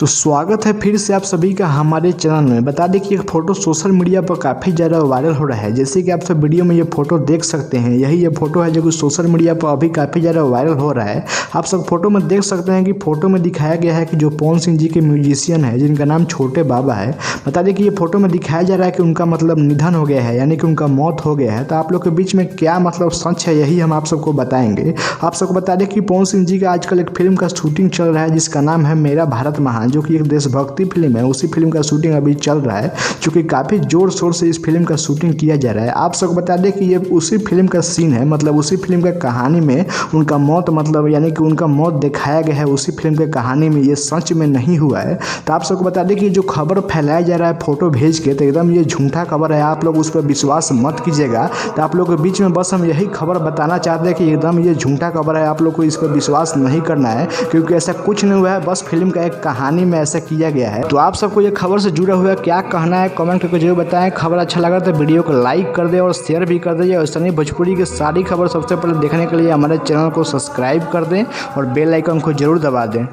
तो स्वागत है फिर से आप सभी का हमारे चैनल में। बता दें कि एक फ़ोटो सोशल मीडिया पर काफ़ी ज़्यादा वायरल हो रहा है। जैसे कि आप सब वीडियो में ये फ़ोटो देख सकते हैं, यही ये फ़ोटो है जो कि सोशल मीडिया पर अभी काफ़ी ज़्यादा वायरल हो रहा है। आप सब फोटो में देख सकते हैं कि फ़ोटो में दिखाया गया है कि जो पवन सिंह जी के म्यूजिशियन है जिनका नाम छोटे बाबा है। बता दें कि ये फ़ोटो में दिखाया जा रहा है कि उनका मतलब निधन हो गया है, यानी कि उनका मौत हो गया है। तो आप लोग के बीच में क्या मतलब सच है, यही हम आप सबको बताएंगे। आप सबको बता दें कि पवन सिंह जी का आजकल एक फिल्म का शूटिंग चल रहा है जिसका नाम है मेरा भारत महान, जो कि एक देशभक्ति फिल्म है। उसी फिल्म का शूटिंग अभी चल रहा है, क्योंकि काफ़ी जोर शोर से इस फिल्म का शूटिंग किया जा रहा है। आप सबको बता दें कि ये उसी फिल्म का सीन है, मतलब उसी फिल्म का कहानी में उनका मौत, मतलब यानी कि उनका मौत दिखाया गया है उसी फिल्म के कहानी में, ये सच में नहीं हुआ है। तो आप सबको बता दें कि जो खबर फैलाया जा रहा है फोटो भेज के, तो एकदम ये झूठा खबर है। आप लोग उस पर विश्वास मत कीजिएगा। तो आप लोग के बीच में बस हम यही खबर बताना चाहते हैं कि एकदम ये झूठा खबर है, आप लोग को इस पर विश्वास नहीं करना है, क्योंकि ऐसा कुछ नहीं हुआ है। बस फिल्म का एक कहानी में ऐसा किया गया है। तो आप सबको ये खबर से जुड़ा हुआ क्या कहना है कमेंट करके जरूर बताएं। खबर अच्छा लगा तो वीडियो को लाइक कर दे और शेयर भी कर दीजिए। और सनी भोजपुरी की सारी खबर सबसे पहले देखने के लिए हमारे चैनल को सब्सक्राइब कर दें और बेल आइकन को जरूर दबा दें।